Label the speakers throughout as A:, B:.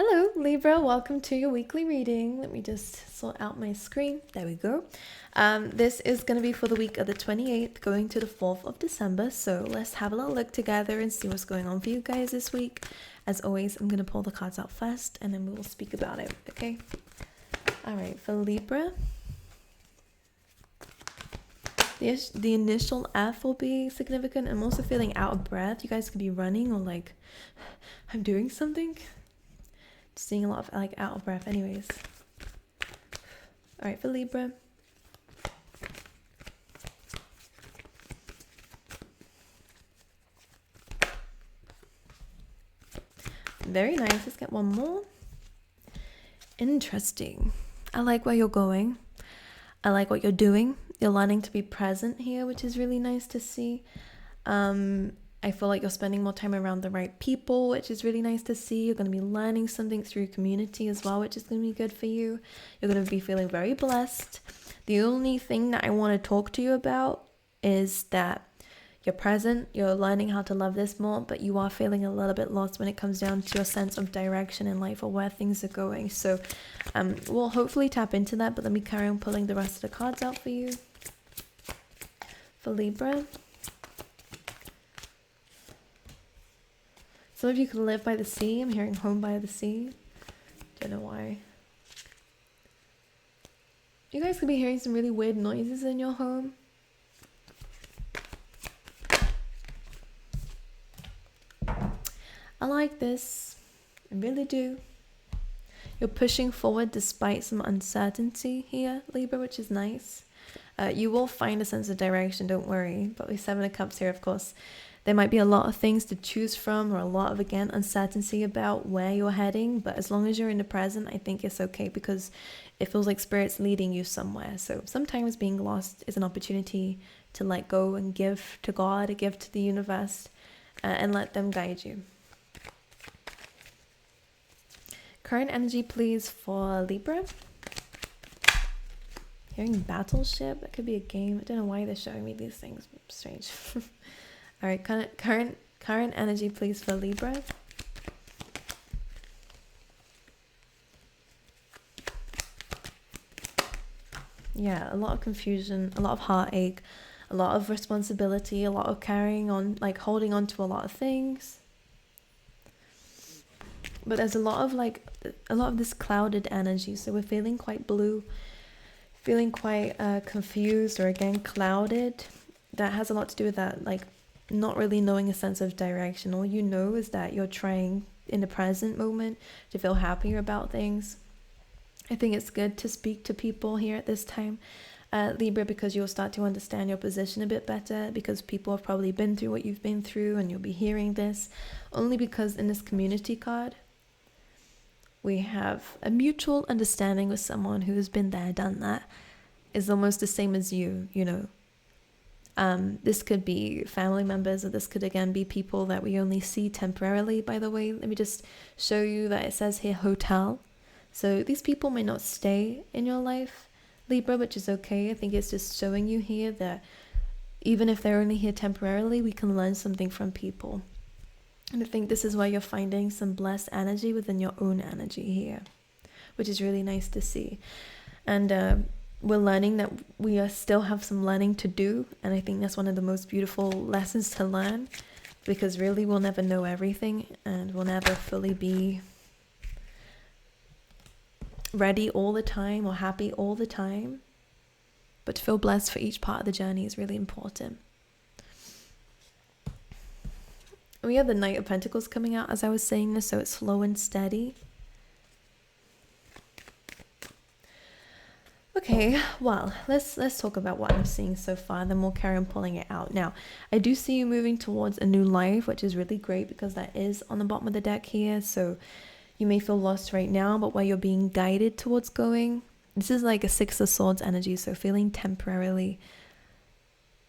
A: Hello, Libra. Welcome to your weekly reading. Let me just sort out my screen. There we go. This is going to be for the week of the 28th going to the 4th of December. So let's have a little look together and see what's going on for you guys this week. As always, I'm going to pull the cards out first and then we will speak about it. Okay. All right. For Libra, the initial F will be significant. I'm also feeling out of breath. You guys could be running or like, I'm doing something. Seeing a lot of like out of breath anyways. All right, for Libra. Very nice. Let's get one more. Interesting. I like where you're going. I like what you're doing. You're learning to be present here, which is really nice to see. I feel like you're spending more time around the right people, which is really nice to see. You're going to be learning something through community as well, which is going to be good for you. You're going to be feeling very blessed. The only thing that I want to talk to you about is that you're present, you're learning how to love this more, but you are feeling a little bit lost when it comes down to your sense of direction in life or where things are going. So we'll hopefully tap into that, but let me carry on pulling the rest of the cards out for you. For Libra. Some of you could live by the sea. I'm hearing home by the sea. Don't know why. You guys could be hearing some really weird noises in your home. I like this. I really do. You're pushing forward despite some uncertainty here, Libra, which is nice. You will find a sense of direction, don't worry. But with 7 of Cups here, of course, there might be a lot of things to choose from or a lot of, again, uncertainty about where you're heading. But as long as you're in the present, I think it's okay because it feels like Spirit's leading you somewhere. So sometimes being lost is an opportunity to let go and give to God, give to the universe, and let them guide you. Current energy, please, for Libra. Hearing battleship, that could be a game. I don't know why they're showing me these things. Strange. All right, current energy, please, for Libra. Yeah, a lot of confusion, a lot of heartache, a lot of responsibility, a lot of carrying on, like holding on to a lot of things. But there's a lot of this clouded energy. So we're feeling quite blue, feeling quite confused or again clouded. That has a lot to do with that, like not really knowing a sense of direction. All you know is that you're trying in the present moment to feel happier about things. I think it's good to speak to people here at this time, Libra, because you'll start to understand your position a bit better, because people have probably been through what you've been through and you'll be hearing this. Only because in this community card we have a mutual understanding with someone who has been there, done that, is almost the same as you know. This could be family members, or this could again be people that we only see temporarily. By the way, let me just show you that it says here hotel. So these people may not stay in your life, Libra, which is okay. I think it's just showing you here that even if they're only here temporarily, we can learn something from people. And I think this is why you're finding some blessed energy within your own energy here, which is really nice to see. And we're learning that we still have some learning to do, and I think that's one of the most beautiful lessons to learn, because really we'll never know everything and we'll never fully be ready all the time or happy all the time, but to feel blessed for each part of the journey is really important. We have the Knight of Pentacles coming out as I was saying this, so it's slow and steady. Okay, well, let's talk about what I'm seeing so far, then we'll carry on pulling it out. Now, I do see you moving towards a new life, which is really great because that is on the bottom of the deck here. So you may feel lost right now, but where you're being guided towards going, this is like a 6 of Swords energy, so feeling temporarily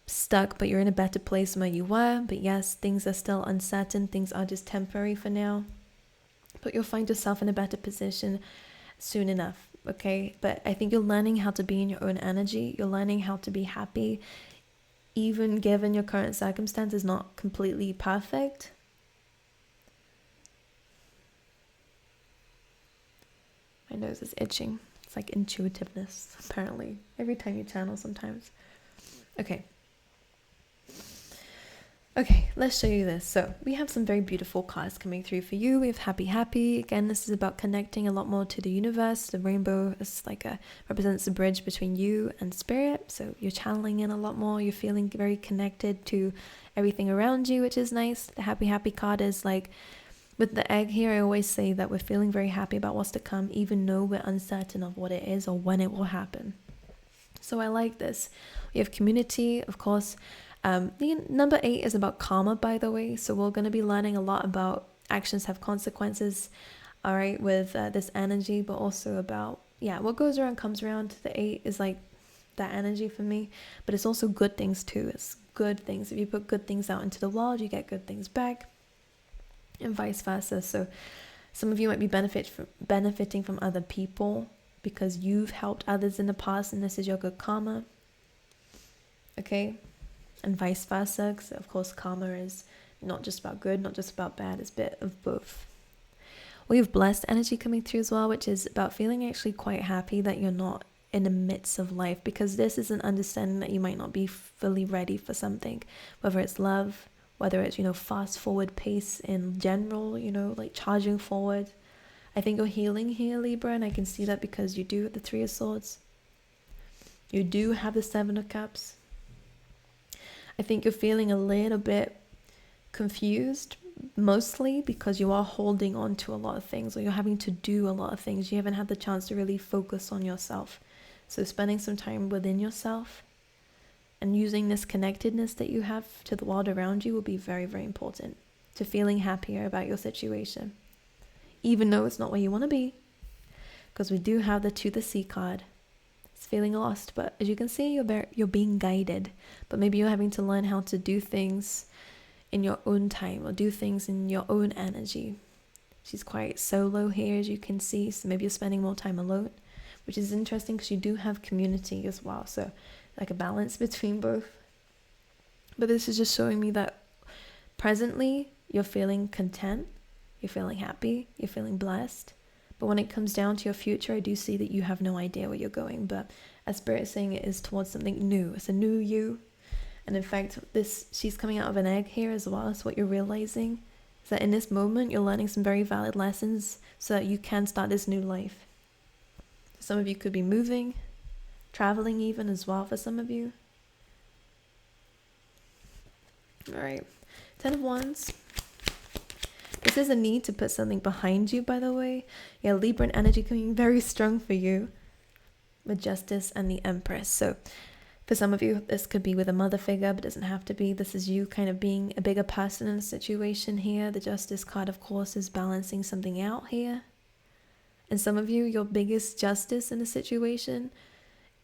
A: stuck, but you're in a better place than where you were. But yes, things are still uncertain, things are just temporary for now, but you'll find yourself in a better position soon enough. Okay, but I think you're learning how to be in your own energy. You're learning how to be happy, even given your current circumstances not completely perfect. nose is itching. It's like intuitiveness, apparently. Every time you channel sometimes. Okay. Okay, let's show you this. So we have some very beautiful cards coming through for you. We have Happy Happy. Again, this is about connecting a lot more to the universe. The rainbow is like represents the bridge between you and spirit. So you're channeling in a lot more. You're feeling very connected to everything around you, which is nice. The Happy Happy card is like, with the egg here, I always say that we're feeling very happy about what's to come, even though we're uncertain of what it is or when it will happen. So I like this. We have community, of course. The number 8 is about karma, by the way. So we're going to be learning a lot about actions have consequences, all right, with this energy, but also about, what goes around comes around. The 8 is like that energy for me, but it's also good things too. It's good things. If you put good things out into the world, you get good things back, and vice versa. So some of you might be benefiting from other people because you've helped others in the past, and this is your good karma. Okay. And vice versa, because of course karma is not just about good, not just about bad, it's a bit of both. We have blessed energy coming through as well, which is about feeling actually quite happy that you're not in the midst of life, because this is an understanding that you might not be fully ready for something, whether it's love, whether it's, fast forward pace in general, like charging forward. I think you're healing here, Libra, and I can see that because you do have the 3 of Swords. You do have the 7 of Cups. I think you're feeling a little bit confused, mostly because you are holding on to a lot of things, or you're having to do a lot of things. You haven't had the chance to really focus on yourself. So spending some time within yourself and using this connectedness that you have to the world around you will be very, very important to feeling happier about your situation, even though it's not where you want to be, because we do have the 2 of the Sea card. Feeling lost, but as you can see, you're being guided, but maybe you're having to learn how to do things in your own time or do things in your own energy. She's quite solo here, as you can see, so maybe you're spending more time alone, which is interesting because you do have community as well, so like a balance between both. But this is just showing me that presently you're feeling content, you're feeling happy, you're feeling blessed. But when it comes down to your future, I do see that you have no idea where you're going. But as Spirit is saying, it is towards something new. It's a new you. And in fact, she's coming out of an egg here as well. So what you're realizing is that in this moment, you're learning some very valid lessons so that you can start this new life. Some of you could be moving, traveling even as well for some of you. All right. 10 of Wands. This is a need to put something behind you, by the way. Yeah, Libra energy coming very strong for you with Justice and the Empress. So for some of you, this could be with a mother figure, but it doesn't have to be. This is you kind of being a bigger person in a situation here. The Justice card, of course, is balancing something out here. And some of you, your biggest justice in the situation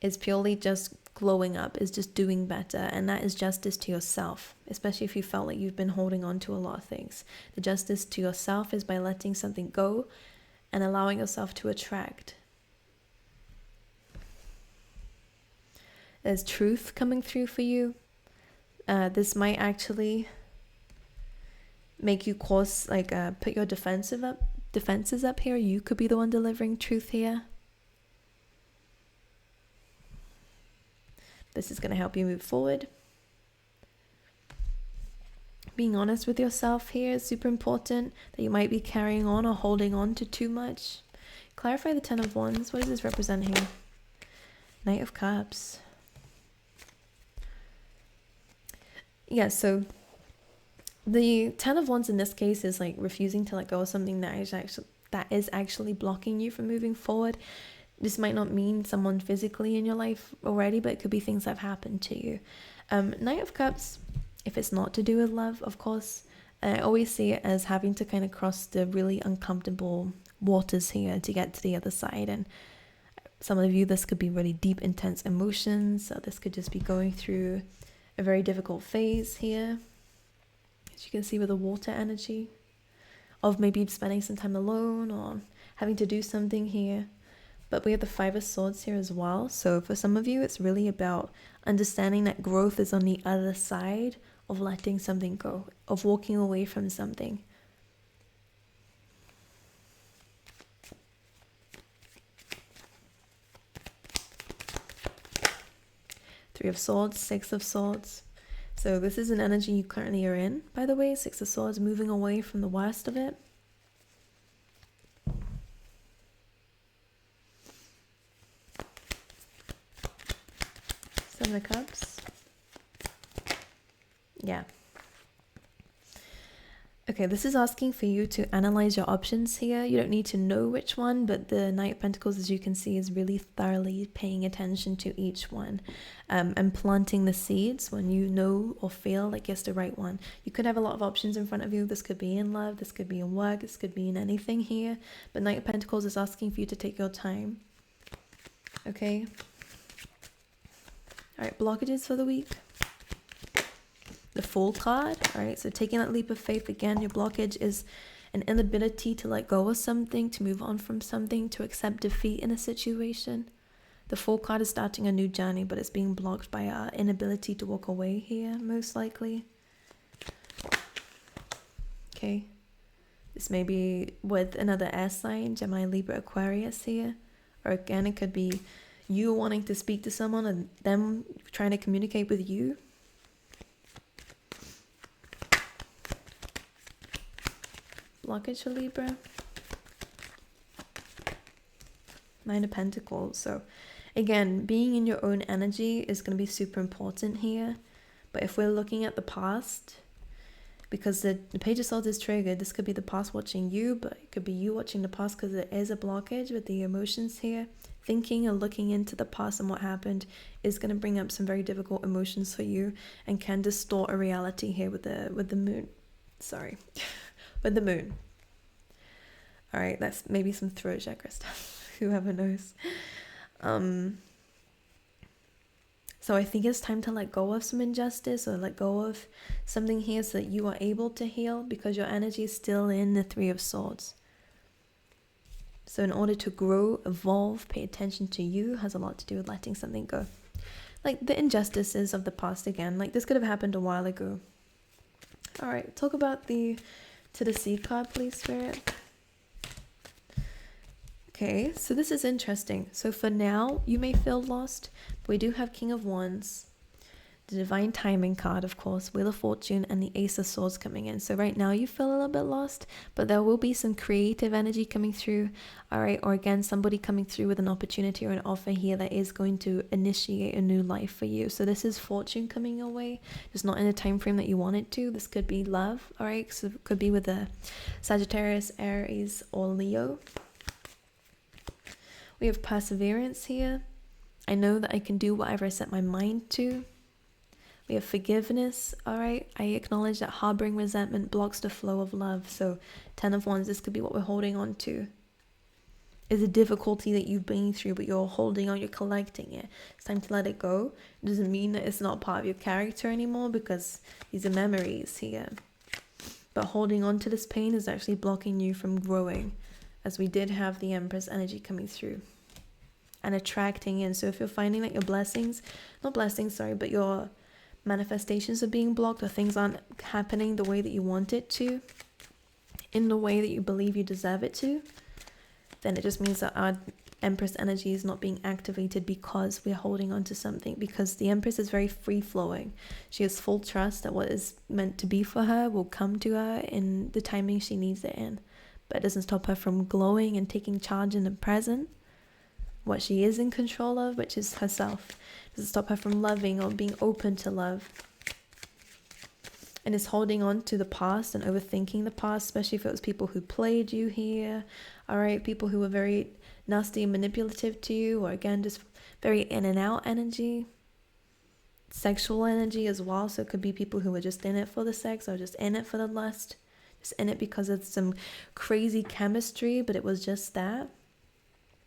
A: is purely just glowing up, is just doing better, and that is justice to yourself, especially if you felt like you've been holding on to a lot of things. The justice to yourself is by letting something go and allowing yourself to attract. There's truth coming through for you. This might actually make you put your defenses up here. You could be the one delivering truth here. This is going to help you move forward. Being honest with yourself here is super important, that you might be carrying on or holding on to too much. Clarify the 10 of Wands. What does this represent here? Knight of Cups. Yeah, so the 10 of Wands in this case is like refusing to let go of something that is actually blocking you from moving forward. This might not mean someone physically in your life already, but it could be things that have happened to you. Knight of Cups, if it's not to do with love, of course, I always see it as having to kind of cross the really uncomfortable waters here to get to the other side. And some of you, this could be really deep, intense emotions. So this could just be going through a very difficult phase here. As you can see with the water energy of maybe spending some time alone or having to do something here. But we have the 5 of Swords here as well. So for some of you, it's really about understanding that growth is on the other side of letting something go, of walking away from something. Three of Swords, Six of Swords. So this is an energy you currently are in, by the way. Six of Swords, moving away from the worst of it. Seven of Cups. Yeah. Okay, this is asking for you to analyze your options here. You don't need to know which one, but the Knight of Pentacles, as you can see, is really thoroughly paying attention to each one, and planting the seeds when you know or feel like it's the right one. You could have a lot of options in front of you. This could be in love, this could be in work, this could be in anything here. But Knight of Pentacles is asking for you to take your time. Okay. All right, blockages for the week. The Fool card. All right, so taking that leap of faith again. Your blockage is an inability to let go of something, to move on from something, to accept defeat in a situation. The Fool card is starting a new journey, but it's being blocked by our inability to walk away here, most likely. Okay. This may be with another air sign, Gemini, Libra, Aquarius here. Or again, it could be you wanting to speak to someone and them trying to communicate with you. Blockage for Libra. Nine of Pentacles. So again, being in your own energy is going to be super important here. But if we're looking at the past, because the Page of Swords is triggered, this could be the past watching you, but it could be you watching the past, because there is a blockage with the emotions here. Thinking and looking into the past and what happened is going to bring up some very difficult emotions for you, and can distort a reality here with the moon. Sorry. With the moon. All right, that's maybe some throat chakra stuff. Whoever knows. So I think it's time to let go of some injustice, or let go of something here so that you are able to heal, because your energy is still in the Three of Swords. So in order to grow, evolve, pay attention to you has a lot to do with letting something go. Like the injustices of the past again. Like this could have happened a while ago. All right, talk about the To the Sea card, please, Spirit. Okay, so this is interesting. So for now, you may feel lost, but we do have King of Wands, the Divine Timing card, of course, Wheel of Fortune, and the Ace of Swords coming in. So right now you feel a little bit lost, but there will be some creative energy coming through, all right? Or again, somebody coming through with an opportunity or an offer here that is going to initiate a new life for you. So this is fortune coming your way, just not in a time frame that you want it to. This could be love, all right? So it could be with a Sagittarius, Aries, or Leo. We have perseverance here. I know that I can do whatever I set my mind to. We have forgiveness, all right? I acknowledge that harboring resentment blocks the flow of love. So 10 of Wands, this could be what we're holding on to. Is a difficulty that you've been through, but you're holding on, you're collecting it. It's time to let it go. It doesn't mean that it's not part of your character anymore, because these are memories here. But holding on to this pain is actually blocking you from growing, as we did have the Empress energy coming through and attracting in. So if you're finding that your but your manifestations are being blocked, or things aren't happening the way that you want it to, in the way that you believe you deserve it to, then it just means that our Empress energy is not being activated, because we're holding on to something. Because the Empress is very free-flowing. She has full trust that what is meant to be for her will come to her in the timing she needs it in. But it doesn't stop her from glowing and taking charge in the present, what she is in control of, which is herself. It doesn't stop her from loving or being open to love. And is holding on to the past and overthinking the past, especially if it was people who played you here, all right, people who were very nasty and manipulative to you, or again, just very in and out energy, sexual energy as well. So it could be people who were just in it for the sex, or just in it for the lust, just in it because of some crazy chemistry, but it was just that.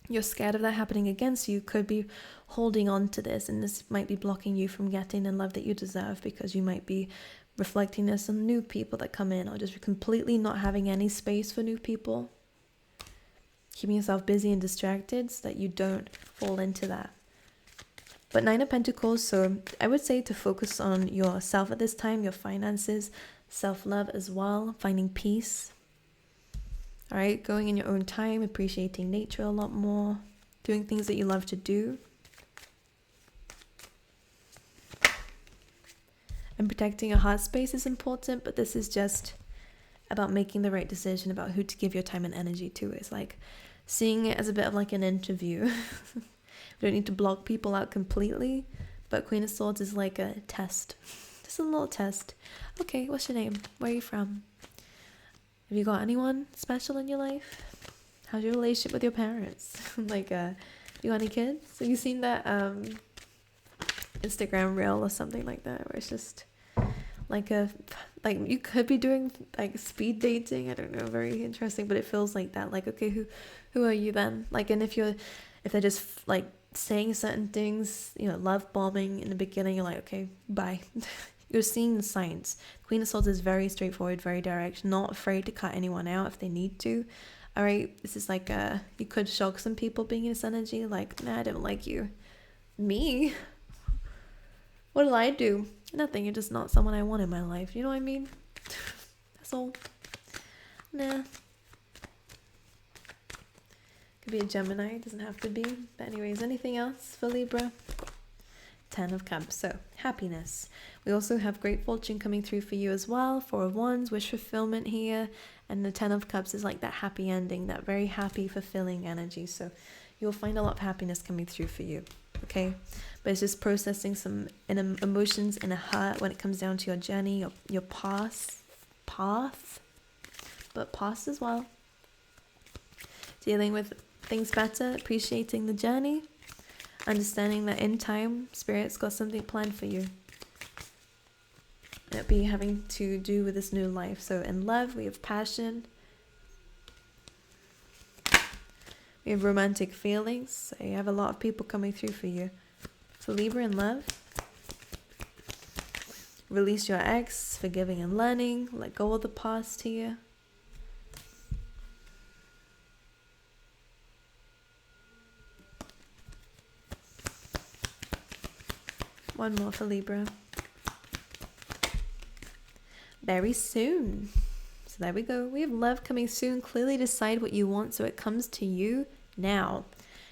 A: You're scared of that happening again, so you could be holding on to this, and this might be blocking you from getting the love that you deserve, because you might be reflecting this on new people that come in, or just completely not having any space for new people, keeping yourself busy and distracted so that you don't fall into that. But Nine of Pentacles, so I would say to focus on yourself at this time, your finances, self-love as well, finding peace. All right, going in your own time, appreciating nature a lot more, doing things that you love to do. and protecting your heart space is important, but this is just about making the right decision about who to give your time and energy to. It's like seeing it as a bit of like an interview. We don't need to block people out completely, but Queen of Swords is like a test. Just a little test. Okay, what's your name? Where are you from? Have you got anyone special in your life? How's your relationship with your parents? Like, you got any kids? Have you seen that Instagram reel or something like that, where it's just like you could be doing like speed dating? I don't know, very interesting, but it feels like that. Like, okay, who are you then? Like, and if they're just like saying certain things, you know, love bombing in the beginning, you're like, okay, bye. You're seeing the signs. Queen of Swords is very straightforward, very direct, not afraid to cut anyone out if they need to. All right, this is like you could shock some people being in this energy, like, nah, I don't like you. Me? What did I do? Nothing. You're just not someone I want in my life. You know what I mean? That's all. Nah. Could be a Gemini. It doesn't have to be. But anyways, anything else for Libra? 10 of Cups. So, happiness. We also have great fortune coming through for you as well. 4 of Wands, wish fulfillment here. And the 10 of Cups is like that happy ending, that very happy, fulfilling energy. So, you'll find a lot of happiness coming through for you. Okay? But it's just processing some emotions in a hurt when it comes down to your journey, your path, but past as well. Dealing with things better, appreciating the journey, understanding that in time, Spirit's got something planned for you. It'll be having to do with this new life. So in love, we have passion. We have romantic feelings. So you have a lot of people coming through for you. So Libra in love. Release your ex, forgiving and learning. Let go of the past here. One more for Libra. Very soon. So there we go. We have love coming soon. Clearly decide what you want so it comes to you now.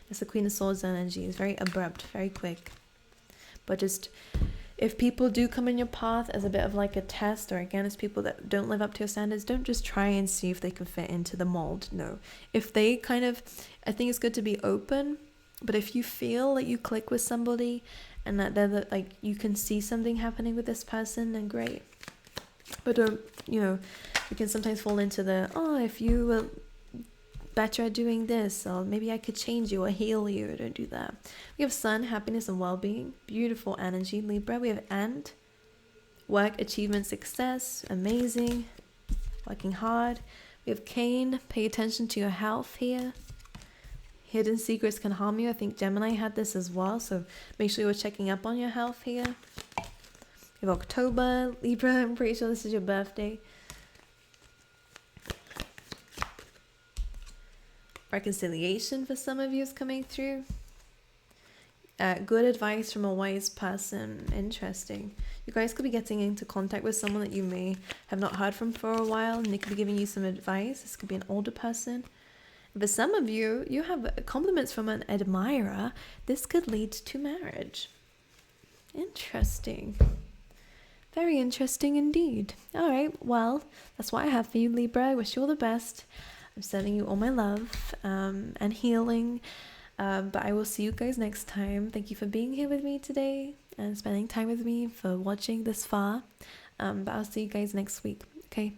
A: That's the Queen of Swords energy. It's very abrupt, very quick. But just, if people do come in your path as a bit of like a test, or again, as people that don't live up to your standards, don't just try and see if they can fit into the mold. No. If they kind of, I think it's good to be open, but if you feel like you click with somebody and that they're like, you can see something happening with this person, then great. But don't, you know, you can sometimes fall into the, oh, if you were better at doing this, or maybe I could change you or heal you. Don't do that. We have Sun, happiness and well-being, beautiful energy. Libra, we have and work, achievement, success, amazing, working hard. We have Cain, pay attention to your health here. Hidden secrets can harm you. I think Gemini had this as well, so make sure you're checking up on your health here. We have October, Libra, I'm pretty sure this is your birthday. Reconciliation for some of you is coming through. Good advice from a wise person. Interesting. You guys could be getting into contact with someone that you may have not heard from for a while, and they could be giving you some advice. This could be an older person. For some of you, you have compliments from an admirer. This could lead to marriage. Interesting. Very interesting indeed. All right, well, that's what I have for you, Libra. I wish you all the best. I'm sending you all my love and healing. But I will see you guys next time. Thank you for being here with me today and spending time with me, for watching this far. But I'll see you guys next week. Okay,